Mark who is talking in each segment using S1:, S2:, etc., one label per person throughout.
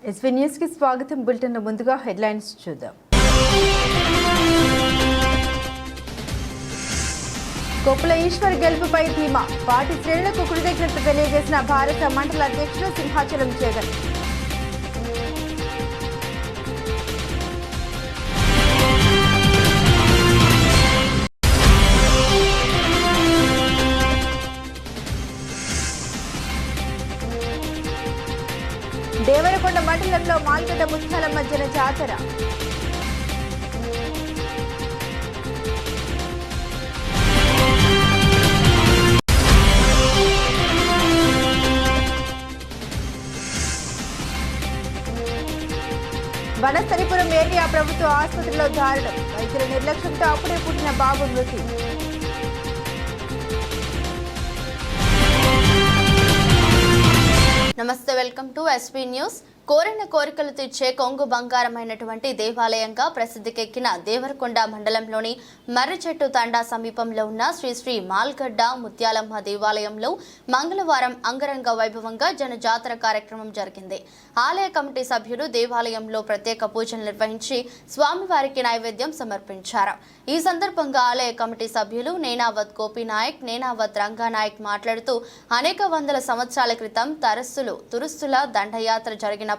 S1: SV news కి స్వాగతం. Bulletin ముందుగా హెడ్లైన్స్ చూద్దాం. కొప్పుల ఈశ్వర్ గెలుపుపై ధీమా. పార్టీ శ్రేణులకు కృతజ్ఞత తెలియజేసిన భారత మండల అధ్యక్షుడు సింహాచలం జగన్. దేవరకొండ మండలంలో మాల్గడ్డ ముత్యాలమ్మ జన జాతర. వనస్థలిపురం ఏరియా ప్రభుత్వ ఆసుపత్రిలో దారుణం. వైద్యుల నిర్లక్ష్యంతో అప్పుడే పుట్టిన బాబు మృతి.
S2: నమస్తే, వెల్కమ్ టు ఎస్పీ న్యూస్. కోరిన కోరికలు తీర్చే కొంగు బంగారమైనటువంటి దేవాలయంగా ప్రసిద్ధికెక్కిన దేవరకొండ మండలంలోని మర్రిచెట్టు తండా సమీపంలో ఉన్న శ్రీ శ్రీ మాల్గడ్డ ముత్యాలమ్మ దేవాలయంలో మంగళవారం అంగరంగ వైభవంగా జనజాతర కార్యక్రమం జరిగింది. ఆలయ కమిటీ సభ్యులు దేవాలయంలో ప్రత్యేక పూజలు నిర్వహించి స్వామివారికి నైవేద్యం సమర్పించారు. ఈ సందర్భంగా ఆలయ కమిటీ సభ్యులు నేనావత్ గోపీనాయక్, నేనావత్ రంగానాయక్ మాట్లాడుతూ అనేక వందల సంవత్సరాల క్రితం తురుస్తుల దండయాత్ర జరిగిన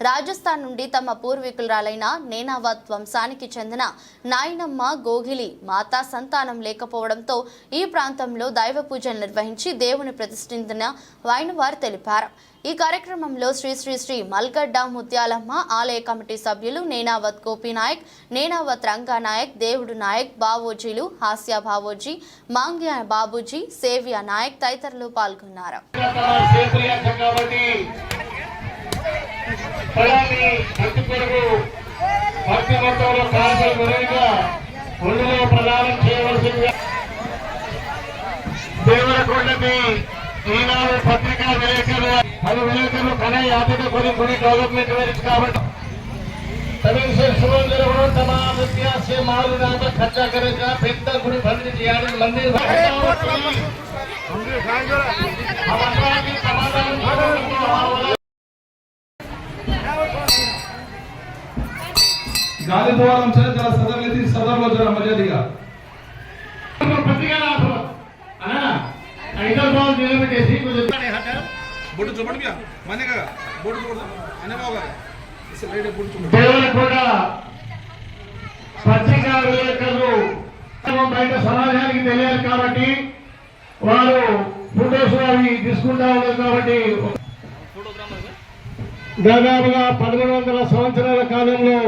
S2: రాజస్థాన్ నుండి తమ పూర్వీకురాలైన నేనావత్ వంశానికి చెందిన నాయనమ్మ గోగిలి మాతా సంతానం లేకపోవడంతో ఈ ప్రాంతంలో దైవ పూజలు నిర్వహించి దేవుని ప్రతిష్ఠించిన వైనవారు తెలిపారు. ఈ కార్యక్రమంలో శ్రీ శ్రీ శ్రీ మల్గడ్డ ముత్యాలమ్మ ఆలయ కమిటీ సభ్యులు నేనావత్ గోపీనాయక్, నేనావత్ రంగానాయక్, దేవుడు నాయక్, బావోజీలు, హాస్య బావోజీ, మాంగ్య బాబూజీ, సేవ్య నాయక్ తదితరులు పాల్గొన్నారు.
S3: ఫలాన్ని భక్తి కొరకు భక్తి మొత్తంలో కాల్పై గురైగా ఒళ్ళులో ప్రదానం చేయవలసిందిగా దేవరకొండకి ఈనాడు పత్రికా విలేకరులు 10 విలేకరులు కనే యాత్ర కొన్ని డెవలప్మెంట్ వేరు కాబట్టి तभी से सुरेंद्र तमाम रुपया से माल ज्यादा खर्चा करेगा बेहतर गुरु भंड जियाने मंदिर
S4: गाली द्वारा जरा सदर लेती सदर लो जरा मजा दिया
S3: पत्रिका ना इधर बाल जिले में जैसी कुछ
S4: बोर्ड चुपड़ गया माने का बोर्ड चुपड़ आने होगा इसे लेडे बोर्ड चुपड़
S3: దేవరకొండ పత్రికా విలేకరులు బయట సమాజానికి తెలియాలి కాబట్టి వారు ఫోటోస్ అవి తీసుకుంటా ఉన్నారు కాబట్టి దాదాపుగా 1100 సంవత్సరాల కాలంలో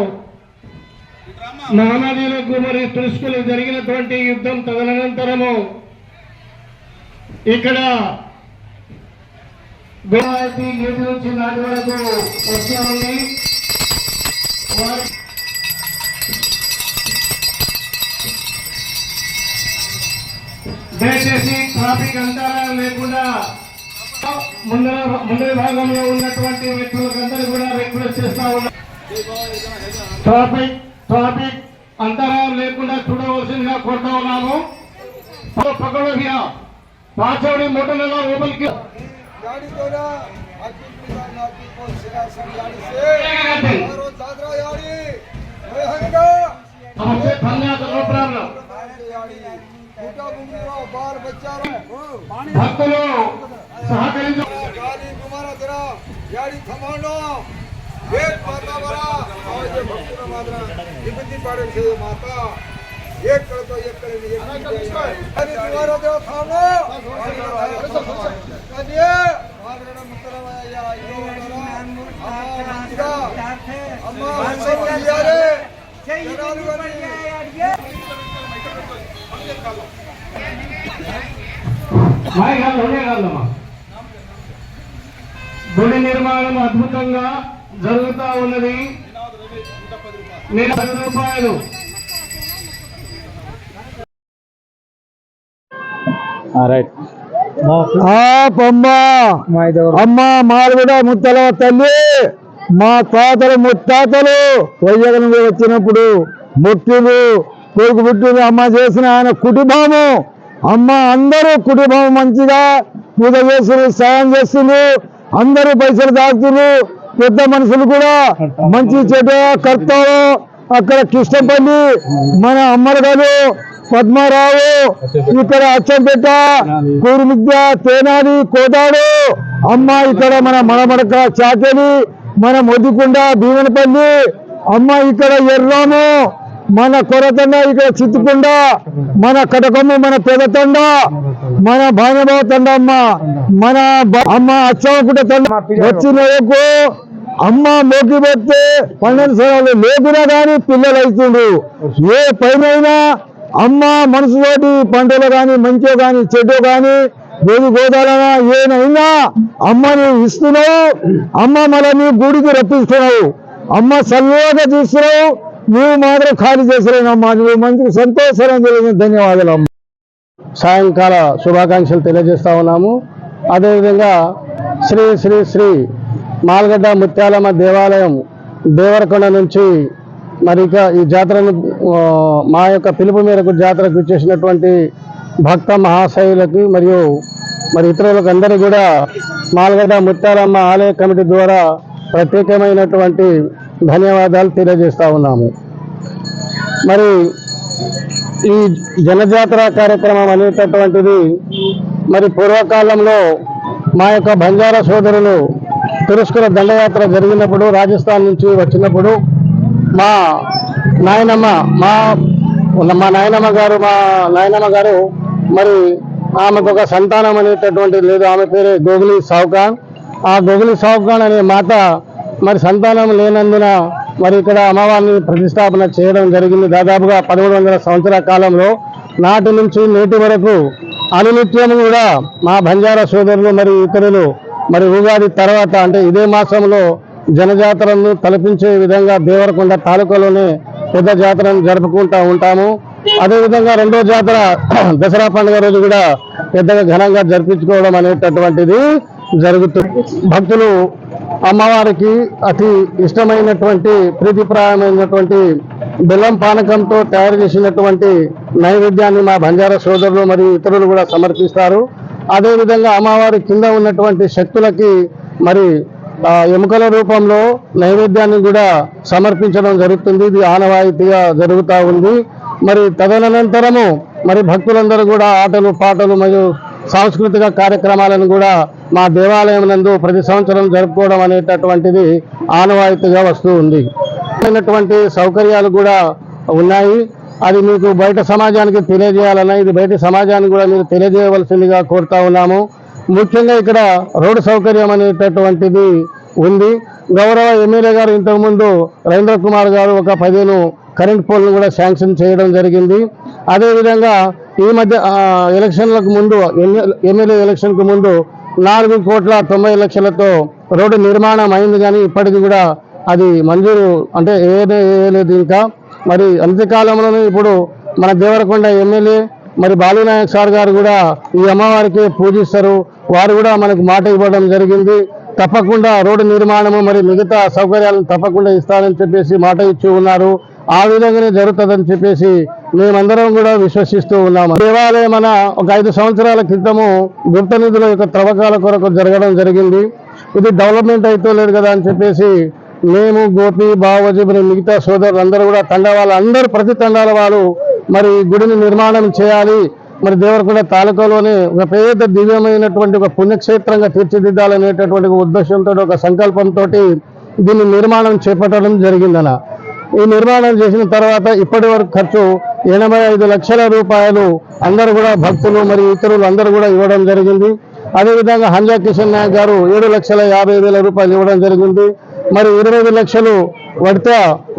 S3: మహమ్మదీయులకు మరియు తురుస్కులకు జరిగినటువంటి యుద్ధం తదనంతరము ఇక్కడ గోవాతి గేటు నుంచి నాటి వరకు వస్తూ ఉంది. దయచేసి ట్రాఫిక్ అంతరాయం లేకుండా ముందరి భాగంలో ఉన్నటువంటి వ్యక్తులకందరూ కూడా రిక్వెస్ట్ చేస్తా ఉన్నారు. ట్రాఫిక్ అంతరాయం లేకుండా చూడవలసిందిగా కోరుతా ఉన్నాము. పక్కన పాచోడి మూటలలో ఊపలికి భక్తులు సహకరించారు.
S5: एक माता बरा और जो भक्तों मात्रा इबंदी पाड़े से माता एक कर तो एक करे नहीं अरे तुम्हारा जो थामो कदिए मादरना मुतरा या यो अम्मा सब यारे जनाल बनी
S3: माय गाल होने गालमा గుడి నిర్మాణం అద్భుతంగా జరుగుతా ఉన్నది. 10 రూపాయలు
S6: అమ్మ మాల్గడ్డ ముత్తల తల్లి మా తాతలు ముత్తాతలు వైజాగ్ వచ్చినప్పుడు మొట్టిలు కొడుకు పుట్టింది అమ్మ చేసిన ఆయన కుటుంబము అమ్మ అందరూ కుటుంబం మంచిగా పూజ చేస్తున్నారు, సాయం చేస్తున్నారు, అందరూ పైసలు దాచుతున్నారు. పెద్ద మనుషులు కూడా మంచి చెడ్డ కర్తావు అక్కడ కృష్ణపల్లి మన అమ్మరగారు పద్మారావు ఇక్కడ అచ్చంపేట కూరుమిద్ద తేనాది కోదాడు అమ్మ ఇక్కడ మన మడమడక చాకెలి మన మొద్దుకొండ భీమనపల్లి అమ్మ ఇక్కడ ఎర్రాము మన కొరతండ ఇక్కడ చిత్తుకొండ మన కటకొమ్మ మన పెదతండ మన భానుభావ తండ అమ్మ మన అమ్మ అచ్చమ్మకుంట తండ వచ్చిన అమ్మ మోకి పెడితే 12 సంవత్సరాలు లేకున్నా కానీ పిల్లలు అవుతుండ్రు. ఏ పైన అమ్మ మనసుతోటి పంటలు కానీ మంచో కానీ చెడ్డో కానీ గోధు గోదాలనా ఏనైనా అమ్మని ఇస్తున్నావు. అమ్మ మళ్ళీ నీ గుడికి రప్పిస్తున్నావు. అమ్మ సల్లోగా చూస్తున్నావు. నువ్వు మాత్రం ఖాళీ చేస్తున్నావు. నువ్వు మంచికి సంతోషం తెలియదు. ధన్యవాదాలు అమ్మ. సాయంకాల శుభాకాంక్షలు తెలియజేస్తా ఉన్నాము. అదేవిధంగా శ్రీ శ్రీ శ్రీ మాల్గడ్డ ముత్యాలమ్మ దేవాలయం దేవరకొండ నుంచి మరి ఇక ఈ జాతరను మా యొక్క పిలుపు మేరకు జాతరకు ఇచ్చేసినటువంటి భక్త మహాశయులకు మరియు మరి ఇతరులకు అందరికీ కూడా మాల్గడ్డ ముత్యాలమ్మ ఆలయ కమిటీ ద్వారా ప్రత్యేకమైనటువంటి ధన్యవాదాలు తెలియజేస్తా ఉన్నాము. మరి ఈ జనజాతర కార్యక్రమం అనేటటువంటిది మరి పూర్వకాలంలో మా యొక్క బంజారా సోదరులు తిరుస్కుర దండయాత్ర జరిగినప్పుడు రాజస్థాన్ నుంచి వచ్చినప్పుడు మా నాయనమ్మ గారు మరి ఆమెకు ఒక సంతానం అనేటటువంటి లేదు. ఆమె పేరే గోగులి సావుఖాన్. ఆ గోగులి సావుఖాన్ అనే మాత మరి సంతానం లేనందున మరి ఇక్కడ అమ్మవారిని ప్రతిష్టాపన చేయడం జరిగింది. దాదాపుగా 1300 సంవత్సరాల కాలంలో నాటి నుంచి నేటి వరకు అనునిత్యం కూడా మా బంజారా సోదరులు మరి ఇతరులు మరి ఉగాది తర్వాత అంటే ఇదే మాసంలో జనజాతరను తలపించే విధంగా దేవరకొండ తాలూకాలోనే పెద్ద జాతరను జరుపుకుంటూ ఉంటాము. అదేవిధంగా రెండో జాతర దసరా పండుగ రోజు కూడా పెద్దగా ఘనంగా జరిపించుకోవడం అనేటటువంటిది జరుగుతుంది. భక్తులు అమ్మవారికి అతి ఇష్టమైనటువంటి ప్రీతిప్రాయమైనటువంటి బెల్లం పానకంతో తయారు చేసినటువంటి నైవేద్యాన్ని మా బంజారా సోదరులు మరియు ఇతరులు కూడా సమర్పిస్తారు. అదేవిధంగా అమ్మవారి కింద ఉన్నటువంటి శక్తులకి మరి ఎముకల రూపంలో నైవేద్యాన్ని కూడా సమర్పించడం జరుగుతుంది. ఇది ఆనవాయితీగా జరుగుతూ ఉంది. మరి తదనంతరము మరి భక్తులందరూ కూడా ఆటలు పాటలు మరియు సాంస్కృతిక కార్యక్రమాలను కూడా మా దేవాలయం నందు ప్రతి సంవత్సరం జరుపుకోవడం అనేటటువంటిది ఆనవాయితీగా వస్తూ ఉంది. సౌకర్యాలు కూడా ఉన్నాయి. అది మీకు బయట సమాజానికి తెలియజేయాలన్నా ఇది బయట సమాజానికి కూడా మీరు తెలియజేయవలసిందిగా కోరుతా ఉన్నాము. ముఖ్యంగా ఇక్కడ రోడ్డు సౌకర్యం అనేటటువంటిది ఉంది. గౌరవ ఎమ్మెల్యే గారు ఇంతకుముందు రవీంద్ర కుమార్ గారు ఒక 15 కరెంట్ పోల్ను కూడా శాంక్షన్ చేయడం జరిగింది. అదేవిధంగా ఈ మధ్య ఎలక్షన్లకు ముందు ఎమ్మెల్యే ఎలక్షన్కు ముందు 4,90,00,000తో రోడ్డు నిర్మాణం అయింది. కానీ ఇప్పటికి కూడా అది మంజూరు అంటే వేయలేదు ఇంకా. మరి అంత్యకాలంలోనే ఇప్పుడు మన దేవరకొండ ఎమ్మెల్యే మరి బాలునాయక్ సార్ గారు కూడా ఈ అమ్మవారికి పూజిస్తారు. వారు కూడా మనకు మాట ఇవ్వడం జరిగింది. తప్పకుండా రోడ్డు నిర్మాణము మరి మిగతా సౌకర్యాలను తప్పకుండా ఇస్తారని చెప్పేసి మాట ఇచ్చి ఉన్నారు. ఆ విధంగానే జరుగుతుందని చెప్పేసి మేమందరం కూడా విశ్వసిస్తూ ఉన్నాము. దేవాలయం ఒక 5 సంవత్సరాల క్రితము గుప్త నిధుల యొక్క త్రవ్వకాల కొరకు జరగడం జరిగింది. ఇది డెవలప్మెంట్ అయితే లేదు కదా అని చెప్పేసి మేము గోపి బావజీ మిగతా సోదరులు అందరూ కూడా అందరూ ప్రతి తండాల వాళ్ళు మరి గుడిని నిర్మాణం చేయాలి. మరి దేవరకొండ తాలూకాలోనే ఒక పేద దివ్యమైనటువంటి ఒక పుణ్యక్షేత్రంగా తీర్చిదిద్దాలనేటటువంటి ఉద్దేశంతో ఒక సంకల్పంతో దీన్ని నిర్మాణం చేపట్టడం జరిగిందన్న. ఈ నిర్మాణం చేసిన తర్వాత ఇప్పటి వరకు ఖర్చు 85 లక్షల రూపాయలు అందరూ కూడా భక్తులు మరి ఇతరులు అందరూ కూడా ఇవ్వడం జరిగింది. అదేవిధంగా హంజా కిషన్ నాయక్ గారు 7,50,000 రూపాయలు ఇవ్వడం జరిగింది. మరి 25 లక్షలు వడిత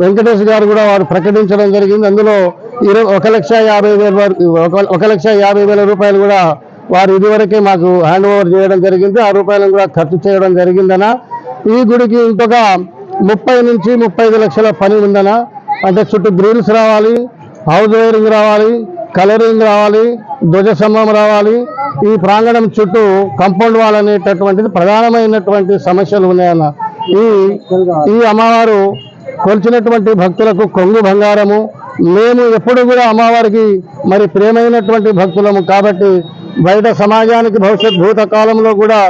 S6: వెంకటేష్ గారు కూడా వారు ప్రకటించడం జరిగింది. అందులో 1,50,000 రూపాయలు కూడా వారు ఇదివరకే మాకు హ్యాండ్ ఓవర్ చేయడం జరిగింది. ఆ రూపాయలను కూడా ఖర్చు చేయడం జరిగిందన. ఈ గుడికి ఇంకొక 30 నుంచి 35 లక్షల పని ఉందన. అంటే చుట్టూ గ్రిల్స్ రావాలి, హౌస్ వైరింగ్ రావాలి, కలరింగ్ రావాలి, ధ్వజస్తంభం రావాలి. ఈ ప్రాంగణం చుట్టూ కంపౌండ్ వాల్ అనేటటువంటిది ప్రధానమైనటువంటి సమస్యలు ఉన్నాయన్న. ఈ అమ్మవారు కొలిచినటువంటి భక్తులకు కొంగు బంగారము. మేము ఎప్పుడు కూడా అమ్మవారికి మరి ప్రేమైనటువంటి భక్తులము కాబట్టి బయట సమాజానికి భవిష్యత్ భూత కాలంలో కూడా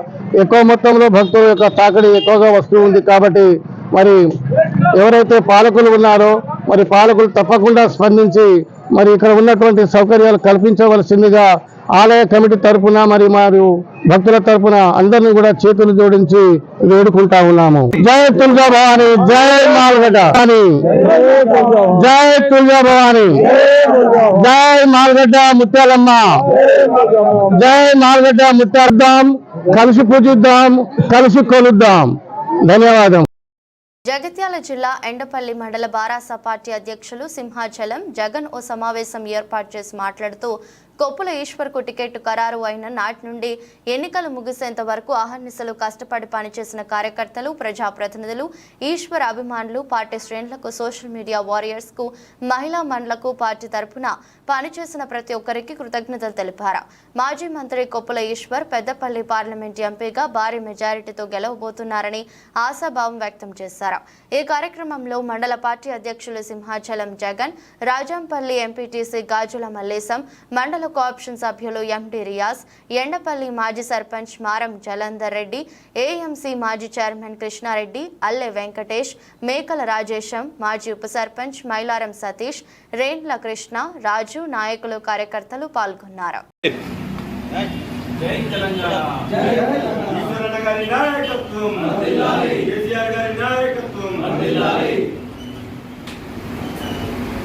S6: ఎక్కువ మొత్తంలో భక్తుల యొక్క తాకిడి ఎక్కువగా వస్తూ ఉంది. కాబట్టి మరి ఎవరైతే పాలకులు ఉన్నారో మరి పాలకులు తప్పకుండా స్పందించి మరి ఇక్కడ ఉన్నటువంటి సౌకర్యాలు కల్పించవలసిందిగా ఆలయ కమిటీ తరఫున మరి భక్తుల తరఫున అందరినీ కూడా చేతులు జోడించి వేడుకుంటా ఉన్నాము. జై తుల్జా భవాని, జై మాల్గడ్డ భవాని, జై తుల్జా భవాని, జై మాల్గడ్డ ముత్యాలమ్మ, జై మాల్గడ్డ ముత్యాలద్దాం, కలిసి పూజిద్దాం, కలిసి కొలుద్దాం. ధన్యవాదం.
S2: జగిత్యాల జిల్లా ఎండపల్లి మండల బారాస పార్టీ అధ్యక్షులు సింహాచలం జగన్ ఓ సమావేశం ఏర్పాటు చేసి మాట్లాడుతూ కొప్పుల ఈశ్వర్కు టికెట్ ఖరారు అయిన నాటి నుండి ఎన్నికలు ముగిసేంత వరకు అహర్నిశలు కష్టపడి పనిచేసిన కార్యకర్తలు, ప్రజాప్రతినిధులు, ఈశ్వర్ అభిమానులు, పార్టీ శ్రేణులకు, సోషల్ మీడియా వారియర్స్ కు, మహిళా మండలకు పార్టీ తరఫున పనిచేసిన ప్రతి ఒక్కరికి కృతజ్ఞతలు తెలిపారు. మాజీ మంత్రి కొప్పుల ఈశ్వర్ పెద్దపల్లి పార్లమెంట్ ఎంపీగా భారీ మెజారిటీతో గెలవబోతున్నారని ఆశాభావం వ్యక్తం చేశారు. ఈ కార్యక్రమంలో మండల పార్టీ అధ్యక్షులు సింహాచలం జగన్, రాజంపల్లి ఎంపీటీసీ గాజుల మల్లేశం, మండల కోఆప్షన్ సభ్యులు ఎండి రియాజ్, ఎండపల్లి మాజీ సర్పంచ్ మారం జలంధర్ రెడ్డి, ఏఎంసీ మాజీ చైర్మన్ కృష్ణారెడ్డి, అల్లె వెంకటేష్, మేకల రాజేశం, మాజీ ఉప సర్పంచ్ మైలారం సతీష్, రేండ్ల కృష్ణ, రాజు, నాయకులు, కార్యకర్తలు పాల్గొన్నారు.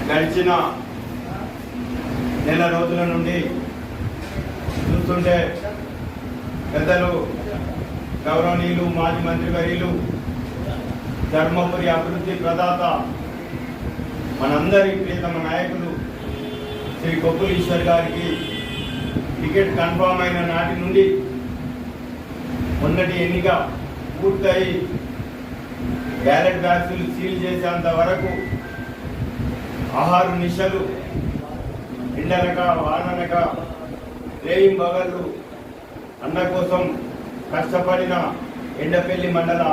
S7: గడిచిన నెల రోజుల నుండి చూస్తుంటే పెద్దలు గౌరవనీయులు మాజీ మంత్రివర్యులు ధర్మపురి అభివృద్ధి ప్రదాత మనందరి ప్రియతమ నాయకులు శ్రీ కొప్పుల ఈశ్వర్ గారికి టికెట్ కన్ఫామ్ అయిన నాటి నుండి మొన్నటి ఎన్నిక పూర్తయి బ్యాలెట్ బాక్సులు సీల్ చేసేంత వరకు ఆహార నిశలు ఎండనక వాననక రేయిం బగళ్ళు అన్న కోసం కష్టపడిన ఎండపల్లి మండల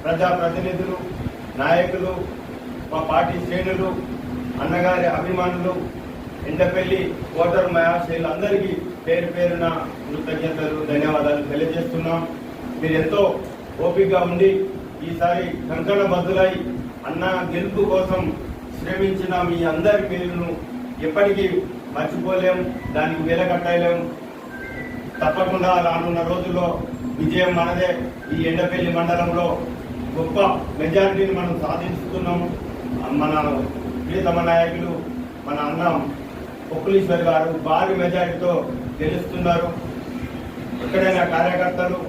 S7: ప్రజాప్రతినిధులు, నాయకులు, మా పార్టీ శ్రేణులు, అన్నగారి అభిమానులు, ఎండపల్లి ఓటర్ మహాశయులు అందరికీ పేరు పేరున కృతజ్ఞతలు, ధన్యవాదాలు తెలియజేస్తున్నాం. మీరు ఎంతో ఓపికగా ఉండి ఈసారి కంకణ బద్దులై అన్న గెలుపు కోసం శ్రమించిన మీ అందరి పేరును ఎప్పటికీ మర్చిపోలేం, దానికి వెలకట్టలేం. తప్పకుండా రానున్న రోజుల్లో విజయం మనదే. ఈ ఎండపల్లి మండలంలో గొప్ప మెజారిటీని మనం సాధిస్తున్నాము. మన ప్రియతమ నాయకులు మన అన్న కొప్పులీశ్వర్ గారు భారీ మెజారిటీతో గెలుస్తున్నారు. ఎక్కడైనా కార్యకర్తలు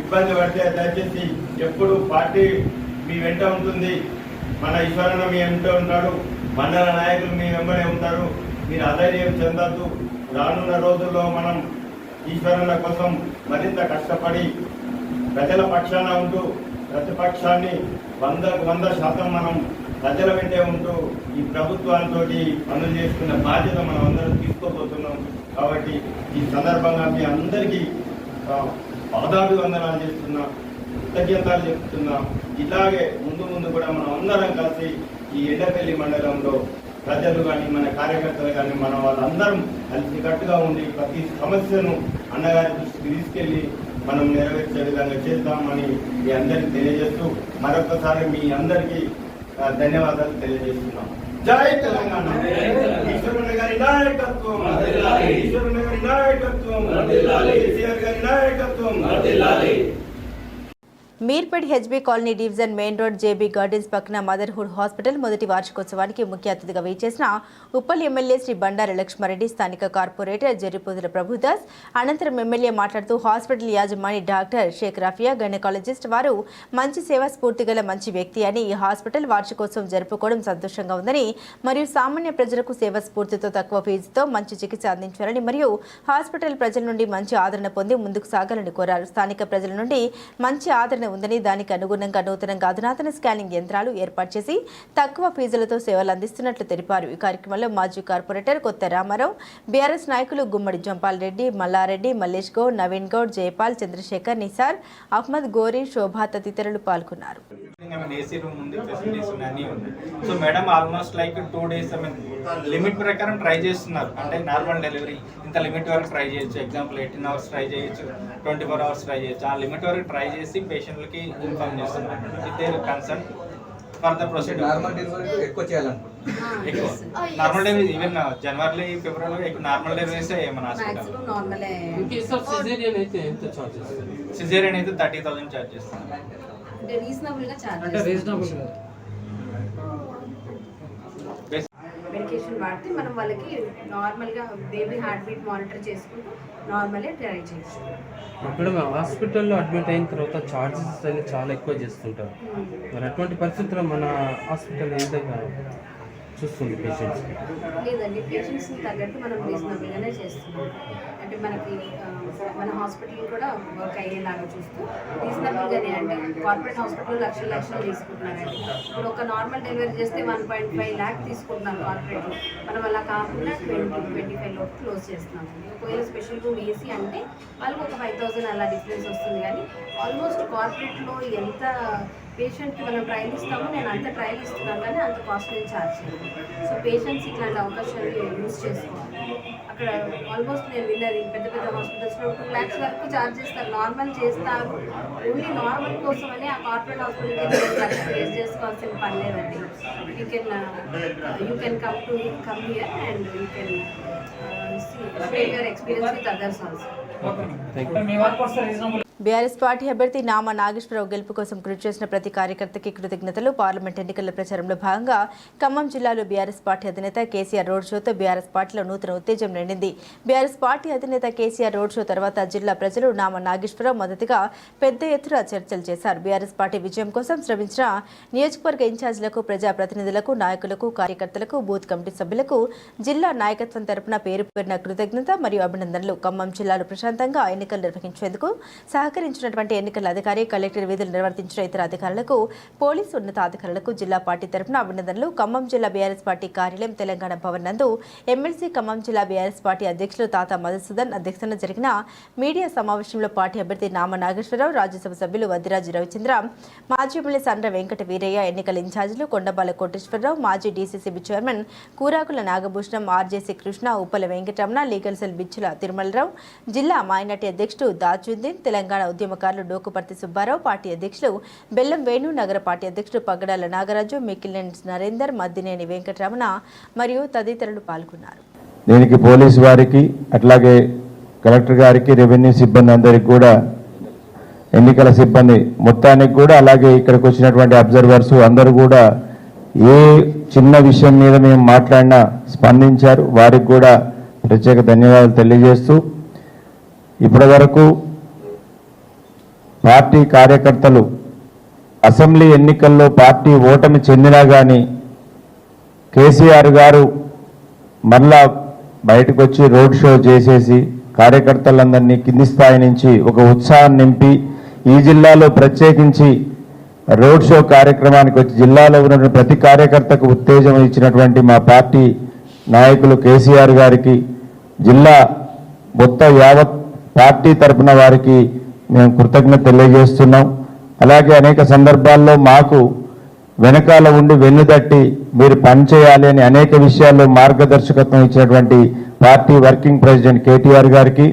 S7: ఇబ్బంది పడితే దయచేసి ఎప్పుడు పార్టీ మీ వెంట ఉంటుంది. మన ఈశ్వరన్న మీ వెంట ఉంటాడు, మండల నాయకులు మీ వెంబడే ఉంటారు. మీరు అధైర్యం చెందద్దు. రానున్న రోజుల్లో మనం ఈశ్వరన్న కోసం మరింత కష్టపడి ప్రజల పక్షాన ఉంటూ ప్రతిపక్షాన్ని 100% మనం ప్రజల వెంటే ఉంటూ ఈ ప్రభుత్వాలతో పనులు చేసుకున్న బాధ్యత మనం అందరం తీసుకోబోతున్నాం. కాబట్టి ఈ సందర్భంగా మీ అందరికీ పాదాభివందనాలు చేస్తున్నా, కృతజ్ఞతలు చెప్తున్నా. ఇలాగే ముందు కూడా మనం అందరం కలిసి ఈ ఎండపల్లి మండలంలో ప్రజలు కానీ మన కార్యకర్తలు కానీ మన వాళ్ళందరం కలిసికట్టుగా ఉండి ప్రతి సమస్యను అన్నగారి దృష్టికి తీసుకెళ్లి మనం నెరవేర్చే విధంగా చేద్దామని మీ అందరికీ తెలియజేస్తూ మరొకసారి మీ అందరికీ ధన్యవాదాలు తెలియజేస్తున్నాం. జై తెలంగాణ. ఈశ్వరన్న గారి నాయకత్వం, ఈశ్వరన్న గారి నాయకత్వం, కేసీఆర్ గారి నాయకత్వం.
S1: Meerpet HB colony division main road JB gardens పక్కన మదర్హుడ్ హాస్పిటల్ మొదటి వార్షికోత్సవానికి ముఖ్య అతిథిగా వేచేసిన ఉప్పల్ ఎమ్మెల్యే శ్రీ బండారి లక్ష్మారెడ్డి, స్థానిక కార్పొరేటర్ జరిపోతుల ప్రభుదాస్. అనంతరం ఎమ్మెల్యే మాట్లాడుతూ హాస్పిటల్ యాజమాని డాక్టర్ షేక్ రఫియా, గైనకాలజిస్ట్ వారు మంచి సేవా స్ఫూర్తి గల మంచి వ్యక్తి అని, ఈ హాస్పిటల్ వార్షికోత్సవం జరుపుకోవడం సంతోషంగా ఉందని మరియు సామాన్య ప్రజలకు సేవా స్ఫూర్తితో తక్కువ ఫీజుతో మంచి చికిత్స అందించాలని మరియు హాస్పిటల్ ప్రజల నుండి మంచి ఆదరణ పొంది ముందుకు సాగాలని కోరారు. స్థానిక ప్రజల నుండి మంచి ఆదరణ ఉందని, దానికి అనుగుణంగా నూతనంగా అధునాతన స్కానింగ్ యంత్రాలు ఏర్పాటు చేసి తక్కువ ఫీజులతో సేవలు అందిస్తున్నట్లు తెలిపారు. ఈ కార్యక్రమంలో మాజీ కార్పొరేటర్ కొత్త రామారావు, బీఆర్ఎస్ నాయకులు గుమ్మడి జంపాల్ రెడ్డి, మల్లారెడ్డి, మల్లేష్ గౌడ్, నవీన్ గౌడ్, జయపాల్, చంద్రశేఖర్, నిసార్, అహ్మద్, గోరీ, శోభా తదితరులు పాల్గొన్నారు.
S7: ఏసీ రూమ్ ఉంది, ఫెసిలిటీస్ ఉన్నాయి, అన్నీ ఉన్నాయి. So madam almost like 2 days limit ప్రకారం ట్రై చేస్తున్నారు. అంటే నార్మల్ డెలివరీ ఇంత లిమిట్ వరకు ట్రై చేయొచ్చు. ఎగ్జాంపుల్ 18 hours ట్రై చేయొచ్చు, 24 hours ట్రై చేయొచ్చు. ఆ లిమిట్ వరకు ట్రై చేసి పేషెంట్లకి ఇన్ఫార్మ్ చేస్తున్నారు with their concern for the procedure.
S8: Normal delivery ఎక్కువ చేయాలనుకుంటున్నాను.
S7: ఎక్కువ నార్మల్ డెలివరీ ఈవెన్ జనవరి ఫిబ్రవరిలో ఎక్కువ నార్మల్ డెలివరీస్ మన హాస్పిటల్. సిజేరియన్ అయితే 30,000 చార్జ్ చేస్తాం.
S9: మెడికేషన్ వాడితే మనం వాళ్ళకి నార్మల్గా బేబీ హార్ట్ బీట్ మానిటర్ చేసుకుంటూ నార్మల్గా ట్రై చేయొచ్చు.
S10: అక్కడ హాస్పిటల్లో అడ్మిట్ అయిన తర్వాత చార్జెస్ అనేది చాలా ఎక్కువ చేస్తుంటారు. మరి అటువంటి పరిస్థితుల్లో మన హాస్పిటల్ ఏ విధంగా చూస్తుంది పేషెంట్స్?
S9: లేదండి, పేషెంట్స్ని తగ్గట్టు మనం రీజనబుల్గానే చేస్తున్నాం. అంటే మనకి మన హాస్పిటల్ కూడా వర్క్ అయ్యేలాగా చూస్తూ రీజనబుల్గానే, అంటే కార్పొరేట్ హాస్పిటల్ లక్షలు తీసుకుంటున్నారండి. ఇప్పుడు ఒక నార్మల్ డెలివరీ చేస్తే 1.5 lakh తీసుకుంటున్నారు కార్పొరేట్. మనం అలా కాకుండా 20-25 లోపు క్లోజ్ చేస్తున్నాం. ఒకవేళ స్పెషల్ రూమ్ ఏసీ అంటే వాళ్ళకి ఒక 5,000 అలా డిఫరెన్స్ వస్తుంది. కానీ ఆల్మోస్ట్ కార్పొరేట్లో ఎంత పేషెంట్కి మనం ట్రయల్ ఇస్తామో నేను అంత ట్రయల్ ఇస్తున్నాను, కానీ అంత కాస్ట్ నేను ఛార్జ్ చేయను. సో పేషెంట్స్ ఇట్లాంటి అవకాశాలు యూజ్ చేసుకోవాలి. అక్కడ ఆల్మోస్ట్ నేను విన్నది పెద్ద హాస్పిటల్స్లో 2 lakhs వరకు ఛార్జ్ చేస్తారు. నార్మల్ చేస్తారు, ఓన్లీ నార్మల్ కోసమని ఆ కార్పొరేట్ హాస్పిటల్కి 2 lakhs ఫేస్ చేసుకోవాల్సిన పని లేదండి. You can come here and you can share your experience with others also.
S1: BRS party అభ్యర్థి నామా నాగేశ్వరరావు గెలుపు కోసం కృషి చేసిన ప్రతి కార్యకర్తకి కృతజ్ఞతలు. పార్లమెంట్ ఎన్నికల ప్రచారంలో భాగంగా ఖమ్మం జిల్లాలో బీఆర్ఎస్ పార్టీ అధినేత కేసీఆర్ రోడ్ షోతో బీఆర్ఎస్ పార్టీలో నూతన ఉత్తేజం నిండింది. బీఆర్ఎస్ పార్టీ అధినేత కేసీఆర్ రోడ్ షో తర్వాత జిల్లా ప్రజలు నామా నాగేశ్వరరావు మద్దతుగా పెద్ద ఎత్తున చర్చలు చేశారు. బీఆర్ఎస్ పార్టీ విజయం కోసం శ్రమించిన నియోజకవర్గ ఇన్ఛార్జీలకు, ప్రజాప్రతినిధులకు, నాయకులకు, కార్యకర్తలకు, బూత్ కమిటీ సభ్యులకు జిల్లా నాయకత్వం తరపున పేరు పేరున కృతజ్ఞత మరియు అభినందనలు. ఖమ్మం జిల్లాలో ప్రశాంతంగా ఎన్నికలు నిర్వహించేందుకు సహకరించినటువంటి ఎన్నికల అధికారి, కలెక్టర్ విధులు నిర్వర్తించిన ఇతర అధికారులకు, పోలీసు ఉన్నతాధికారులకు జిల్లా పార్టీ తరఫున అభినందనలు. ఖమ్మం జిల్లా బీఆర్ఎస్ పార్టీ కార్యాలయం తెలంగాణ భవన్ నందు ఎమ్మెల్సీ ఖమ్మం జిల్లా బీఆర్ఎస్ పార్టీ అధ్యక్షులు తాతా మధుసూదన్ అధ్యక్షతన జరిగిన మీడియా సమావేశంలో పార్టీ అభ్యర్థి నామా నాగేశ్వరరావు, రాజ్యసభ సభ్యులు వద్దిరాజు రవిచంద్ర, మాజీ ఎమ్మెల్యే సండ్ర వెంకట వీరయ్య, ఎన్నికల ఇన్ఛార్జీలు కొండబాల కోటేశ్వరరావు, మాజీ DCCB chairman Kurakula Nagabhushanam, RJC Krishna, Uppala Venkataramana, legal cell Bichchula Tirumala Rao, జిల్లా మైనార్టీ అధ్యక్షుడు దాజుద్దీన్, తెలంగాణ ఉద్యమకారులు డోకుపర్తి సుబ్బారావు, పార్టీ అధ్యక్షులు బెల్లం వేణు, నగర పార్టీ అధ్యక్షుడు పగడాల నాగరాజు, మిక్కిలెండ్ నరేందర్, మద్దినేని వెంకటరమణ మరియు తదితరులు పాల్గొన్నారు.
S6: దీనికి పోలీసు వారికి, అట్లాగే కలెక్టర్ గారికి, రెవెన్యూ సిబ్బంది అందరికి కూడా, ఎన్నికల సిబ్బంది మొత్తానికి కూడా, అలాగే ఇక్కడికి వచ్చినటువంటి అబ్జర్వర్స్ అందరూ కూడా ఏ చిన్న విషయం మీద మేము మాట్లాడినా స్పందించారు. వారికి కూడా ప్రత్యేక ధన్యవాదాలు తెలియజేస్తూ, ఇప్పటి వరకు పార్టీ కార్యకర్తలు అసెంబ్లీ ఎన్నికల్లో పార్టీ ఓటమి చెందినా కానీ కేసీఆర్ గారు మళ్ళా బయటకు వచ్చి రోడ్ షో చేసేసి కార్యకర్తలందరినీ కింది స్థాయి నుంచి ఒక ఉత్సాహం నింపి ఈ జిల్లాలో ప్రత్యేకించి రోడ్ షో కార్యక్రమానికి వచ్చి జిల్లాలో ఉన్న ప్రతి కార్యకర్తకు ఉత్తేజం ఇచ్చినటువంటి మా పార్టీ నాయకులు కేసీఆర్ గారికి, జిల్లా మొత్తం యావత్ పార్టీ తరఫున వారికి మేము కృతజ్ఞత తెలియజేస్తున్నాం. అలాగే అనేక సందర్భాల్లో మాకు వెనకాల ఉండి వెన్నుదట్టి మీరు పనిచేయాలి అని అనేక విషయాల్లో మార్గదర్శకత్వం ఇచ్చినటువంటి పార్టీ వర్కింగ్ ప్రెసిడెంట్ కేటీఆర్ గారికి,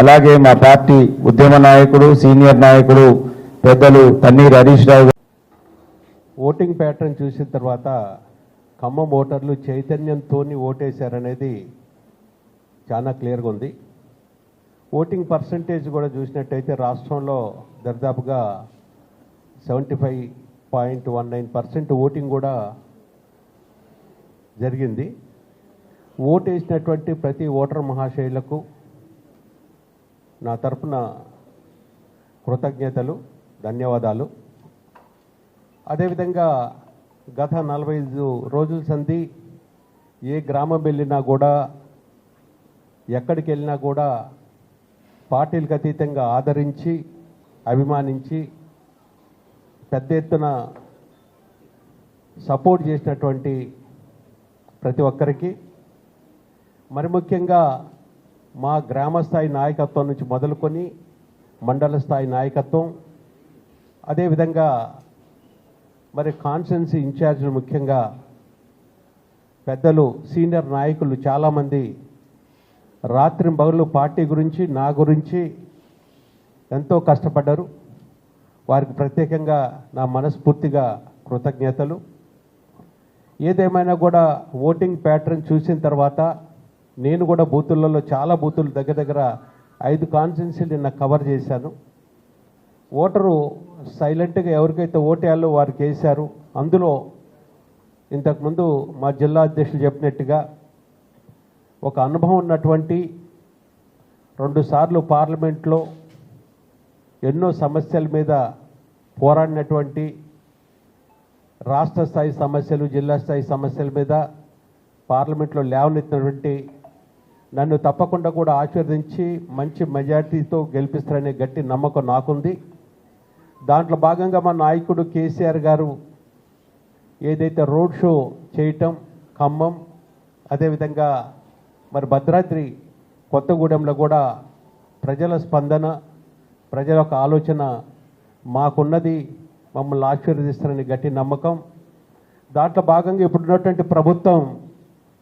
S6: అలాగే మా పార్టీ ఉద్యమ నాయకుడు, సీనియర్ నాయకుడు పెద్దలు తన్నీర్ హరీష్ రావు గారు.
S11: ఓటింగ్ ప్యాటర్న్ చూసిన తర్వాత ఖమ్మం ఓటర్లు చైతన్యంతో ఓటేశారనేది చాలా క్లియర్గా ఉంది. ఓటింగ్ పర్సంటేజ్ కూడా చూసినట్టయితే రాష్ట్రంలో దాదాపుగా 75.19% ఓటింగ్ కూడా జరిగింది. ఓటేసినటువంటి ప్రతి ఓటర్ మహాశయులకు నా తరఫున కృతజ్ఞతలు, ధన్యవాదాలు. అదేవిధంగా గత 45 రోజుల సంధి ఏ గ్రామం వెళ్ళినా కూడా, ఎక్కడికి వెళ్ళినా కూడా పార్టీలకు అతీతంగా ఆదరించి, అభిమానించి పెద్ద ఎత్తున సపోర్ట్ చేసినటువంటి ప్రతి ఒక్కరికి, మరి ముఖ్యంగా మా గ్రామ స్థాయి నాయకత్వం నుంచి మొదలుకొని మండల స్థాయి నాయకత్వం, అదేవిధంగా మరి కాన్స్టిట్యున్సీ ఇన్ఛార్జీలు ముఖ్యంగా పెద్దలు సీనియర్ నాయకులు చాలామంది రాత్రింబగళ్ళు పార్టీ గురించి నా గురించి ఎంతో కష్టపడ్డారు. వారికి ప్రత్యేకంగా నా మనస్ఫూర్తిగా కృతజ్ఞతలు. ఏదేమైనా కూడా ఓటింగ్ ప్యాటర్న్ చూసిన తర్వాత నేను కూడా బూతులలో చాలా బూతులు దగ్గర 5 కాన్స్టిట్యున్సీలు నిన్న కవర్ చేశాను. ఓటరు సైలెంట్గా ఎవరికైతే ఓటేయాలో వారికి వేశారు. అందులో ఇంతకుముందు మా జిల్లా అధ్యక్షులు చెప్పినట్టుగా ఒక అనుభవం ఉన్నటువంటి 2 సార్లు పార్లమెంట్లో ఎన్నో సమస్యల మీద పోరాడినటువంటి రాష్ట్ర స్థాయి సమస్యలు జిల్లా స్థాయి సమస్యల మీద పార్లమెంట్లో లేవనెత్తినటువంటి నన్ను తప్పకుండా కూడా ఆశీర్వదించి మంచి మెజార్టీతో గెలిపిస్తారనే గట్టి నమ్మకం నాకుంది. దాంట్లో భాగంగా మా నాయకుడు కేసీఆర్ గారు ఏదైతే రోడ్ షో చేయటం ఖమ్మం, అదేవిధంగా మరి భద్రాద్రి కొత్తగూడెంలో కూడా ప్రజల స్పందన, ప్రజల యొక్క ఆలోచన మాకున్నది, మమ్మల్ని ఆశీర్వదిస్తారని గట్టి నమ్మకం. దాంట్లో భాగంగా ఇప్పుడున్నటువంటి ప్రభుత్వం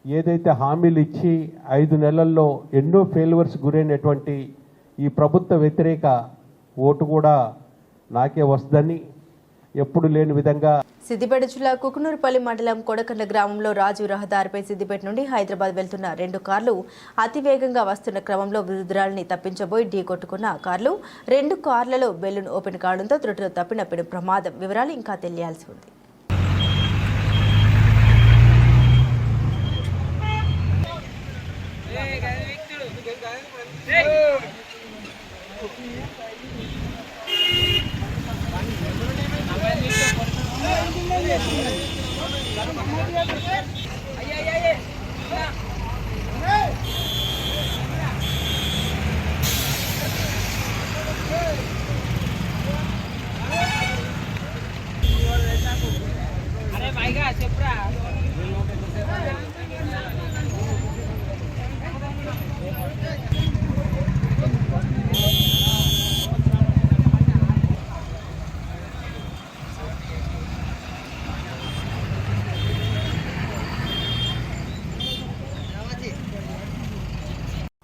S11: ఏదైతే హామీలు ఇచ్చి 5 నెలల్లో ఎన్నో ఫెయిల్యూర్స్ గురైనటువంటి ఈ ప్రభుత్వ వ్యతిరేక ఓటు కూడా నాకే వస్తుందని ఎప్పుడు లేని విధంగా.
S1: సిద్దిపేట జిల్లా కుకునూరుపల్లి మండలం కొడకండ్ల గ్రామంలో రాజు రహదారిపై సిద్దిపేట నుండి హైదరాబాద్ వెళ్తున్న 2 కార్లు అతివేగంగా వస్తున్న క్రమంలో వృద్ధురాలిని తప్పించబోయి ఢీకొట్టుకున్న కార్లు 2 కార్లలో బెలూన్ ఓపెన్ కావడంతో త్రుటిలో తప్పిన ప్రమాదం. వివరాలు ఇంకా తెలియాల్సి ఉంది.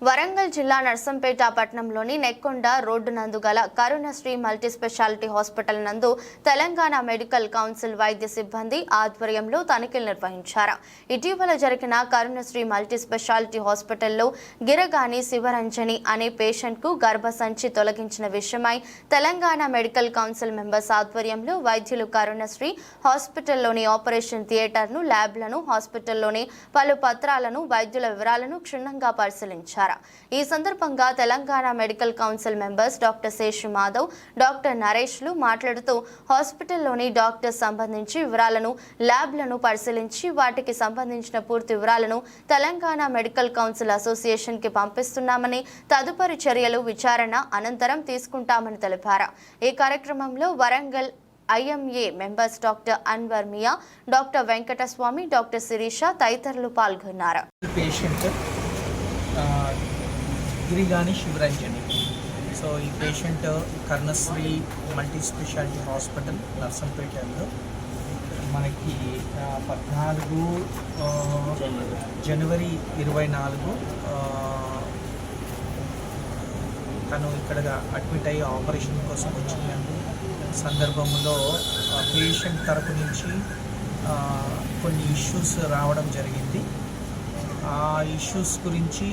S2: వరంగల్ జిల్లా నర్సంపేట పట్టణంలోని నెక్కొండ రోడ్డు నందు గల కరుణశ్రీ మల్టీ స్పెషాలిటీ హాస్పిటల్ నందు తెలంగాణ మెడికల్ కౌన్సిల్ వైద్య సిబ్బంది ఆధ్వర్యంలో తనిఖీలు నిర్వహించారు. ఇటీవల జరిగిన కరుణశ్రీ మల్టీ స్పెషాలిటీ హాస్పిటల్లో గిరగాని శివరంజని అనే పేషెంట్కు గర్భసంచి తొలగించిన విషయమై తెలంగాణ మెడికల్ కౌన్సిల్ మెంబర్స్ ఆధ్వర్యంలో వైద్యులు కరుణశ్రీ హాస్పిటల్లోని ఆపరేషన్ థియేటర్ను, ల్యాబ్లను, హాస్పిటల్లోని పలు పత్రాలను, వైద్యుల వివరాలను క్షుణ్ణంగా పరిశీలించారు. ఈ సందర్భంగా Telangana medical council members doctor Seshu Madhav, doctor నరేష్లు మాట్లాడుతూ హాస్పిటల్లోని డాక్టర్స్ సంబంధించి వివరాలను, ల్యాబ్లను పరిశీలించి వాటికి సంబంధించిన పూర్తి వివరాలను తెలంగాణ మెడికల్ కౌన్సిల్ అసోసియేషన్కి పంపిస్తున్నామని, తదుపరి చర్యలు విచారణ అనంతరం తీసుకుంటామని తెలిపారు. ఈ కార్యక్రమంలో Warangal IMA members doctor Anwar Mia, doctor Venkataswamy, doctor Sirisha తదితరులు పాల్గొన్నారు.
S12: గిరిగాని శివరంజని. సో ఈ patient Karunasri multi speciality hospital నర్సంపేటలో మనకి 14 జనవరి 24 తను ఇక్కడ అడ్మిట్ అయ్యి ఆపరేషన్ కోసం వచ్చిన సందర్భంలో పేషెంట్ తరపు నుంచి కొన్ని ఇష్యూస్ రావడం జరిగింది. ఆ ఇష్యూస్ గురించి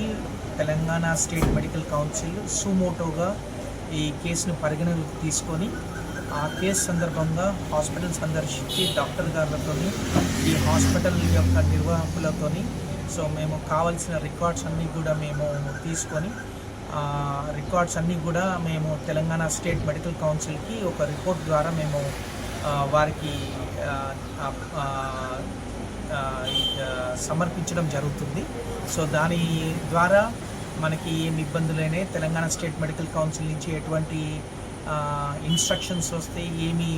S12: తెలంగాణ స్టేట్ మెడికల్ కౌన్సిల్ సుమోటోగా ఈ కేసును పరిగణలోకి తీసుకొని ఆ కేసు సందర్భంగా హాస్పిటల్ సందర్శించి డాక్టర్ గారులతో, ఈ హాస్పిటల్ యొక్క నిర్వాహకులతో సో మేము కావాల్సిన రికార్డ్స్ అన్నీ కూడా మేము తీసుకొని రికార్డ్స్ అన్నీ కూడా మేము తెలంగాణ స్టేట్ మెడికల్ కౌన్సిల్కి ఒక రిపోర్ట్ ద్వారా మేము వారికి సమర్పించడం జరుగుతుంది. సో దాని ద్వారా మనకి ఏమి ఇబ్బందులైనా తెలంగాణ స్టేట్ మెడికల్ కౌన్సిల్ నుంచి ఎటువంటి ఇన్స్ట్రక్షన్స్ వస్తే ఏమి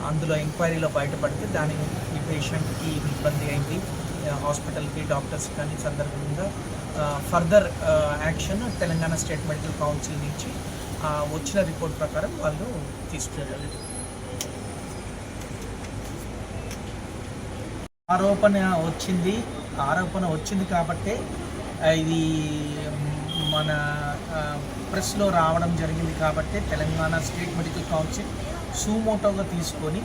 S12: అందులో ఎంక్వైరీలో బయటపడితే దాని ఈ పేషెంట్కి ఇబ్బంది అయింది, హాస్పిటల్కి డాక్టర్స్ కానీ సందర్భంగా further action Telangana state medical council నుంచి వచ్చిన రిపోర్ట్ ప్రకారం వాళ్ళు తీసుకున్నారు. ఆరోపణ వచ్చింది కాబట్టే ఇది మన ప్రెస్లో రావడం జరిగింది కాబట్టి తెలంగాణ స్టేట్ మెడికల్ కౌన్సిల్ సుమోటోగా తీసుకొని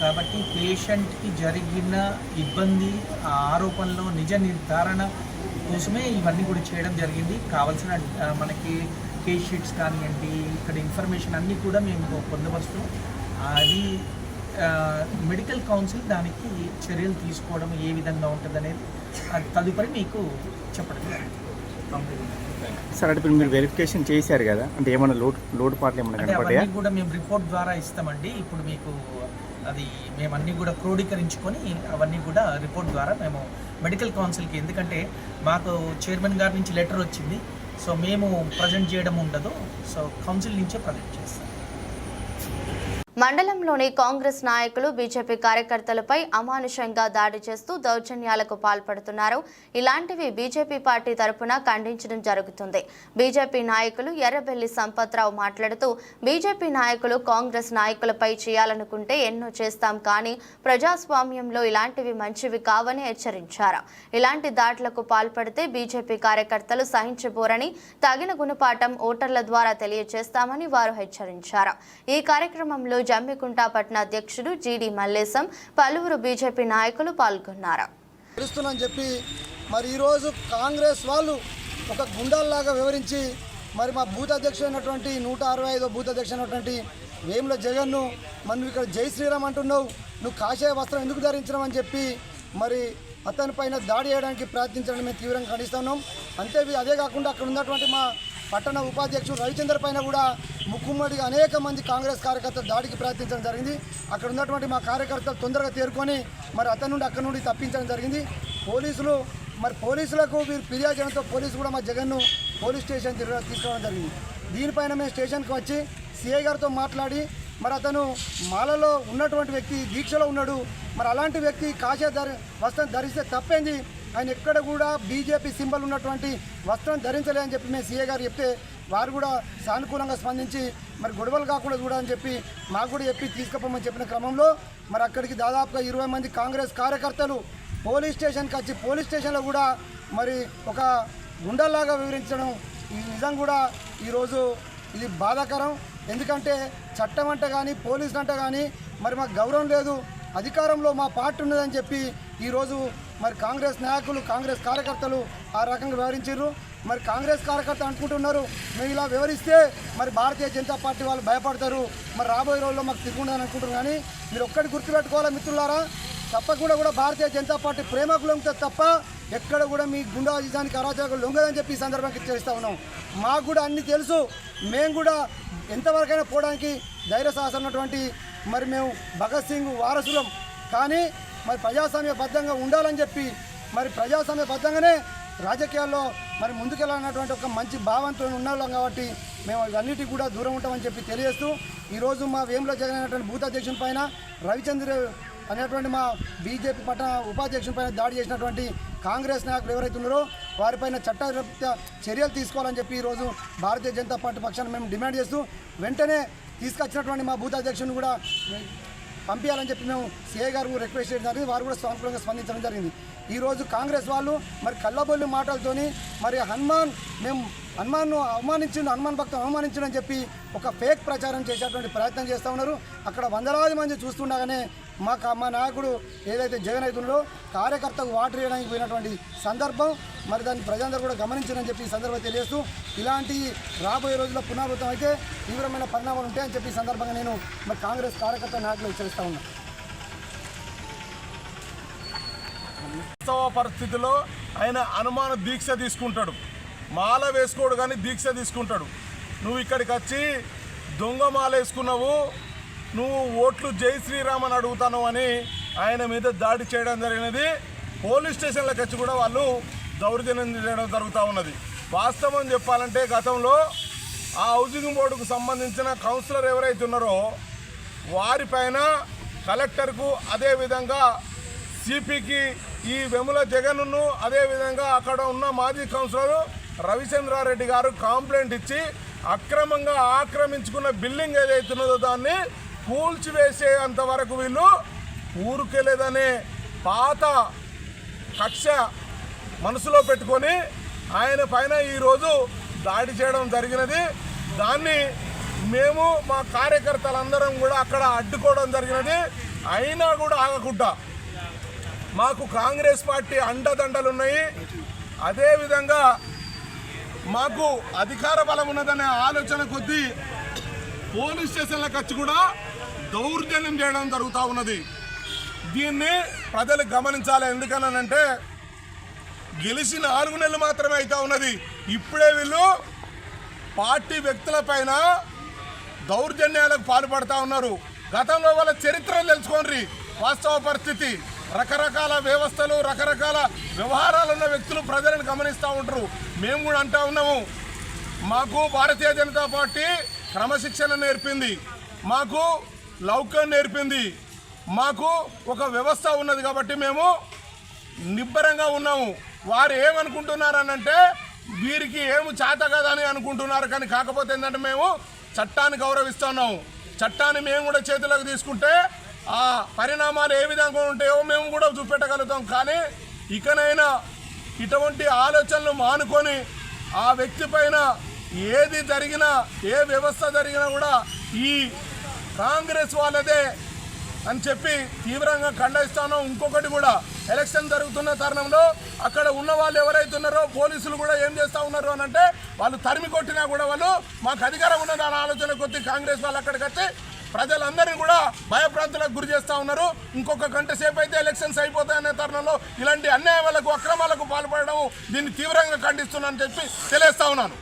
S12: కాబట్టి పేషెంట్కి జరిగిన ఇబ్బంది ఆ ఆరోపణలో నిజ నిర్ధారణ కోసమే ఇవన్నీ కూడా చేయడం జరిగింది. కావాల్సిన మనకి కేస్ షీట్స్ కానివ్వండి, ఇక్కడ ఇన్ఫర్మేషన్ అన్నీ కూడా మేము పొందవస్తాం. అది మెడికల్ కౌన్సిల్ దానికి చర్యలు తీసుకోవడం ఏ విధంగా ఉంటుంది అనేది తదుపరి మీకు చెప్పడం
S7: సార్. అంటే ఇప్పుడు మీరు వెరిఫికేషన్ చేశారు కదా, అంటే ఏమైనా లోడ్ పార్ట్లు ఏమైనా
S12: అవన్నీ కూడా మేము రిపోర్ట్ ద్వారా ఇస్తామండి. ఇప్పుడు మీకు అది మేమన్నీ కూడా క్రోడీకరించుకొని అవన్నీ కూడా రిపోర్ట్ ద్వారా మేము మెడికల్ కౌన్సిల్కి, ఎందుకంటే మాకు చైర్మన్ గారి నుంచి లెటర్ వచ్చింది, సో మేము ప్రజెంట్ చేయడం ఉండదు, సో కౌన్సిల్ నుంచే ప్రజెంట్ చేస్తాం.
S2: మండలంలోని కాంగ్రెస్ నాయకులు బీజేపీ కార్యకర్తలపై అమానుషంగా దాడి చేస్తూ దౌర్జన్యాలకు పాల్పడుతున్నారు. ఇలాంటివి బీజేపీ పార్టీ తరపున ఖండించడం జరుగుతుంది. బీజేపీ నాయకులు ఎర్రబెల్లి సంపత్రావు మాట్లాడుతూ బీజేపీ నాయకులు కాంగ్రెస్ నాయకులపై చేయాలనుకుంటే ఎన్నో చేస్తాం, కానీ ప్రజాస్వామ్యంలో ఇలాంటివి మంచివి కావని హెచ్చరించారు. ఇలాంటి దాడులకు పాల్పడితే బీజేపీ కార్యకర్తలు సహించబోరని, తగిన గుణపాఠం ఓటర్ల ద్వారా తెలియజేస్తామని వారు హెచ్చరించారు. ఈ కార్యక్రమంలో జమ్మికుంట పట్టణ అధ్యక్షుడు జీడి మల్లేశం, పలువురు బీజేపీ నాయకులు పాల్గొన్నారు.
S5: చెప్పి మరి ఈరోజు కాంగ్రెస్ వాళ్ళు ఒక గుండాల్లాగా వివరించి మరి మా బూత్ అధ్యక్షుడు అయినటువంటి 165వ బూత్ అధ్యక్షుడు అయినటువంటి వేముల జగన్ను మనం ఇక్కడ జై శ్రీరామ్ అంటున్నావు, నువ్వు కాషాయ వస్త్రం ఎందుకు ధరించడం అని చెప్పి మరి అతని పైన దాడి చేయడానికి ప్రయత్నించడం మేము తీవ్రంగా ఖండిస్తున్నాం. అదే కాకుండా అక్కడ ఉన్నటువంటి మా పట్టణ ఉపాధ్యక్షుడు రవిచంద్ర పైన కూడా ముక్కుమ్మడిగా అనేక మంది కాంగ్రెస్ కార్యకర్తలు దాడికి ప్రయత్నించడం జరిగింది. అక్కడ ఉన్నటువంటి మా కార్యకర్తలు తొందరగా తేరుకొని మరి అక్కడి నుండి తప్పించడం జరిగింది. పోలీసులకు వీరు ఫిర్యాదు చేయడంతో పోలీసు కూడా మా జగన్ను పోలీస్ స్టేషన్ తీసుకోవడం జరిగింది. దీనిపైన మేము స్టేషన్కి వచ్చి సిఐ గారితో మాట్లాడి మరి అతను మాలలో ఉన్నటువంటి వ్యక్తి దీక్షలో ఉన్నాడు, మరి అలాంటి వ్యక్తి కాషాయ వస్త్రం ధరిస్తే తప్పేంది, ఆయన ఎక్కడ కూడా బీజేపీ సింబల్ ఉన్నటువంటి వస్త్రం ధరించలే అని చెప్పి మేము సీఏ గారు చెప్తే వారు కూడా సానుకూలంగా స్పందించి మరి గొడవలు కాకుండా చూడాలని చెప్పి మాకు కూడా చెప్పి తీసుకుపోమని చెప్పిన క్రమంలో మరి అక్కడికి దాదాపుగా 20 మంది కాంగ్రెస్ కార్యకర్తలు పోలీస్ స్టేషన్కి వచ్చి పోలీస్ స్టేషన్లో కూడా మరి ఒక గుండెల్లాగా వివరించడం ఈ నిజం కూడా ఈరోజు ఇది బాధాకరం. ఎందుకంటే చట్టం అంటే కానీ పోలీసులు అంటే కానీ మరి మాకు గౌరవం లేదు, అధికారంలో మా పార్టీ ఉన్నదని చెప్పి ఈరోజు మరి కాంగ్రెస్ నాయకులు కాంగ్రెస్ కార్యకర్తలు ఆ రకంగా వివరించారు. మరి కాంగ్రెస్ కార్యకర్తలు అనుకుంటున్నారు మేము ఇలా వివరిస్తే మరి భారతీయ జనతా పార్టీ వాళ్ళు భయపడతారు, మరి రాబోయే రోజుల్లో మాకు తిరుగుండని అనుకుంటున్నారు. కానీ మీరు ఒక్కటి గుర్తుపెట్టుకోవాలా మిత్రులారా, తప్పకుండా కూడా భారతీయ జనతా పార్టీ ప్రేమకు లొంగుతుంది తప్ప ఎక్కడ కూడా మీ గుండాజానికి అరాచకాలు లొంగదని చెప్పి ఈ సందర్భంగా చేస్తూ ఉన్నాం. మాకు కూడా అన్నీ తెలుసు, మేము కూడా ఎంతవరకైనా పోవడానికి ధైర్య సాహసం ఉన్నటువంటి మరి మేము భగత్ సింగ్ వారసులం. కానీ మరి ప్రజాస్వామ్యబద్ధంగా ఉండాలని చెప్పి మరి ప్రజాస్వామ్యబద్ధంగానే రాజకీయాల్లో మరి ముందుకెళ్ళాలన్నటువంటి ఒక మంచి భావంతో ఉన్నాం కాబట్టి మేము ఇవన్నిటికీ కూడా దూరం ఉంటామని చెప్పి తెలియజేస్తూ ఈరోజు మా వేముల జగన్ అనేటువంటి బూత్ అధ్యక్షుని పైన రవిచంద్ర అనేటువంటి మా బీజేపీ పట్టణ ఉపాధ్యక్షుని పైన దాడి చేసినటువంటి కాంగ్రెస్ నాయకులు ఎవరైతే ఉన్నారో వారిపైన చట్టరీత్యా చర్యలు తీసుకోవాలని చెప్పి ఈరోజు భారతీయ జనతా పార్టీ పక్షాన్ని మేము డిమాండ్ చేస్తూ వెంటనే తీసుకొచ్చినటువంటి మా బూత్ అధ్యక్షుని కూడా పంపించాలని చెప్పి మేము సిఐ గారు రిక్వెస్ట్ చేయడం జరిగింది. వారు కూడా సానుకూలంగా స్పందించడం జరిగింది. ఈరోజు కాంగ్రెస్ వాళ్ళు మరి కళ్ళబొల్లి మాటలతోని మరి హనుమాన్ను హనుమాన్ భక్తులను అవమానించడం చెప్పి ఒక ఫేక్ ప్రచారం చేసేటువంటి ప్రయత్నం చేస్తూ ఉన్నారు. అక్కడ వందలాది మంది చూస్తుండగానే మా నాయకుడు ఏదైతే జగన్ అవుతుందో కార్యకర్తకు వాటర్ వేయడానికి పోయినటువంటి సందర్భం మరి దాన్ని ప్రజలందరూ కూడా గమనించారని చెప్పి ఈ సందర్భంగా తెలియజేస్తూ ఇలాంటి రాబోయే రోజుల్లో పునరావృతం అయితే తీవ్రమైన పరిణామాలు ఉంటాయని చెప్పి ఈ సందర్భంగా నేను మరి కాంగ్రెస్ కార్యకర్త నాయకులు హెచ్చరిస్తూ ఉన్నాను.
S3: వాస్తవ పరిస్థితిలో ఆయన అనుమాన దీక్ష తీసుకుంటాడు, మాల వేసుకోడు కానీ దీక్ష తీసుకుంటాడు. నువ్వు ఇక్కడికి వచ్చి దొంగ మాల వేసుకున్నావు, నువ్వు ఓట్లు జై శ్రీరామ్ అని అడుగుతాను అని ఆయన మీద దాడి చేయడం జరిగినది. పోలీస్ స్టేషన్లకు వచ్చి కూడా వాళ్ళు దౌర్జన్యం చేయడం జరుగుతూ ఉన్నది. వాస్తవం చెప్పాలంటే గతంలో ఆ హౌసింగ్ బోర్డుకు సంబంధించిన కౌన్సిలర్ ఎవరైతే ఉన్నారో వారిపైన కలెక్టర్కు అదేవిధంగా సిపికి ఈ వెముల జగన్ను అదేవిధంగా అక్కడ ఉన్న మాజీ కౌన్సిలర్ రవిచంద్రారెడ్డి గారు కంప్లైంట్ ఇచ్చి అక్రమంగా ఆక్రమించుకున్న బిల్డింగ్ ఏదైతున్నదో దాన్ని కూల్చివేసేంత వరకు వీళ్ళు ఊరుకెళ్ళేదనే పాత కక్ష మనసులో పెట్టుకొని ఆయన పైన ఈరోజు దాడి చేయడం జరిగినది. దాన్ని మేము మా కార్యకర్తలందరం కూడా అక్కడ అడ్డుకోవడం జరిగినది. అయినా కూడా ఆగకుండా మాకు కాంగ్రెస్ పార్టీ అండదండలు ఉన్నాయి. అదేవిధంగా మాకు అధికార బలం ఉన్నదనే ఆలోచన కొద్దీ పోలీస్ స్టేషన్లకు వచ్చి కూడా దౌర్జన్యం చేయడం జరుగుతూ ఉన్నది. దీన్ని ప్రజలు గమనించాలి. ఎందుకనంటే గెలిచి 4 నెలలు మాత్రమే అవుతా ఉన్నది. ఇప్పుడే వీళ్ళు పార్టీ వ్యక్తులపైన దౌర్జన్యాలకు పాల్పడుతూ ఉన్నారు. గతంలో వాళ్ళ చరిత్రను తెలుసుకోండి. వాస్తవ పరిస్థితి రకరకాల వ్యవస్థలు రకరకాల వ్యవహారాలు ఉన్న వ్యక్తులు ప్రజలను గమనిస్తూ ఉంటారు. మేము కూడా అంటూ ఉన్నాము, మాకు భారతీయ జనతా పార్టీ క్రమశిక్షణ నేర్పింది, మాకు లౌక్యం నేర్పింది, మాకు ఒక వ్యవస్థ ఉన్నది. కాబట్టి మేము నిబ్బరంగా ఉన్నాము. వారు ఏమనుకుంటున్నారనంటే వీరికి ఏమి చేత కదని అనుకుంటున్నారు. కానీ కాకపోతే ఏంటంటే మేము చట్టాన్ని గౌరవిస్తున్నాము. చట్టాన్ని మేము కూడా చేతులకు తీసుకుంటే ఆ పరిణామాలు ఏ విధంగా ఉంటాయో మేము కూడా చూపెట్టగలుగుతాం. కానీ ఇకనైనా ఇటువంటి ఆలోచనలు మానుకొని ఆ వ్యక్తి పైన ఏది జరిగినా ఏ వ్యవస్థ జరిగినా కూడా ఈ కాంగ్రెస్ వాళ్ళదే అని చెప్పి తీవ్రంగా ఖండిస్తాను. ఇంకొకటి కూడా ఎలక్షన్ జరుగుతున్న తరుణంలో అక్కడ ఉన్న వాళ్ళు ఎవరైతే ఉన్నారో పోలీసులు కూడా ఏం చేస్తూ ఉన్నారు అని అంటే వాళ్ళు తరిమి కొట్టినా కూడా వాళ్ళు మాకు అధికారం ఉన్నదాని ఆలోచన కొద్ది కాంగ్రెస్ వాళ్ళు అక్కడికి వచ్చి ప్రజలందరినీ కూడా భయభ్రాంతులకు గురి చేస్తూ ఉన్నారు. ఇంకొక గంట సేపు అయితే ఎలక్షన్స్ అయిపోతాయనే తరుణంలో ఇలాంటి అన్యాయాలకు అక్రమాలకు పాల్పడడం దీన్ని తీవ్రంగా ఖండిస్తున్నానని చెప్పి తెలియజేస్తా ఉన్నాను.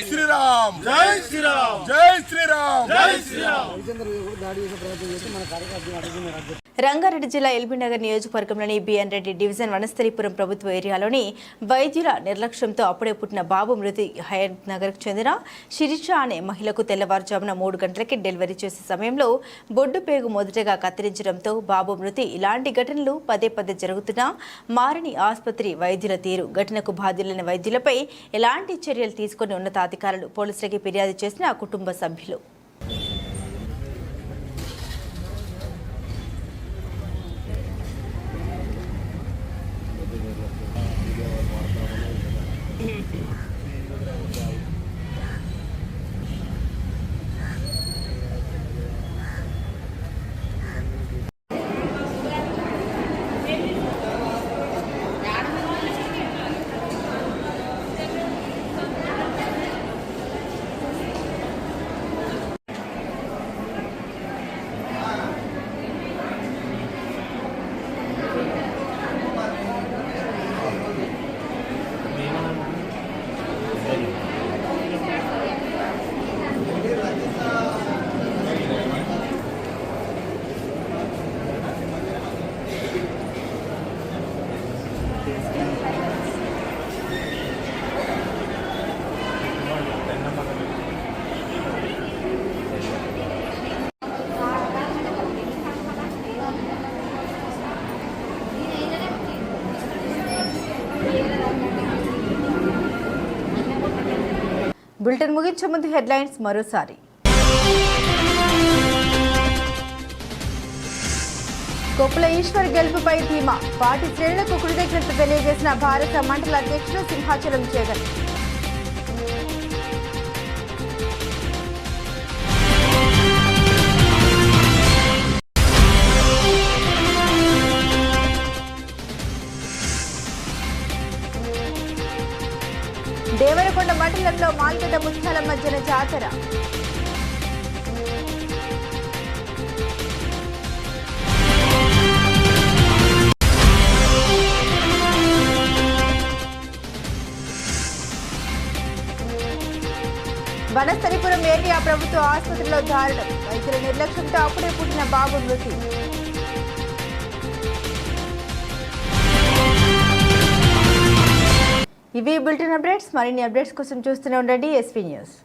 S3: శ్రీరామ్ జై శ్రీరామ్ జై శ్రీరామ్ జై శ్రీరామ్.
S1: రంగారెడ్డి జిల్లా ఎల్బీనగర్ నియోజకవర్గంలోని బిఎన్ రెడ్డి డివిజన్ వనస్థలిపురం ప్రభుత్వ ఏరియాలోని వైద్యుల నిర్లక్ష్యంతో అప్పుడే పుట్టిన బాబు మృతి హయత్ నగర్కు చెందిన శిరీష అనే మహిళకు తెల్లవారుజామున 3 గంటలకి డెలివరీ చేసే సమయంలో బొడ్డు పేగు మొదటగా కత్తిరించడంతో బాబు మృతి. ఇలాంటి ఘటనలు పదే పదే జరుగుతున్నా మారని ఆసుపత్రి వైద్యుల తీరు. ఘటనకు బాధ్యులైన వైద్యులపై ఎలాంటి చర్యలు తీసుకుని ఉన్నతాధికారులు పోలీసులకి ఫిర్యాదు చేసిన ఆ కుటుంబ సభ్యులు. బులెటిన్ ముగించే ముందు హెడ్లైన్స్ మరోసారి. కొప్పుల ఈశ్వర్ గెలుపుపై ధీమా. పార్టీ శ్రేణులకు కృతజ్ఞతలు తెలియజేసిన భారత మండల అధ్యక్షుడు సింహాచలం జగన్. దేవరకొండ మండలంలో మాల్గడ్డ ముత్యాలమ్మ జన జాతర. వనస్థలిపురం ఏరియా ప్రభుత్వ ఆసుపత్రిలో దారుణం. వైద్యుల నిర్లక్ష్యంతో అప్పుడే పుట్టిన బాబు మృతి. ఇవి బులెటిన్ అప్డేట్స్. మరిన్ని అప్డేట్స్ కోసం చూస్తూనే ఉండండి ఎస్వీ న్యూస్.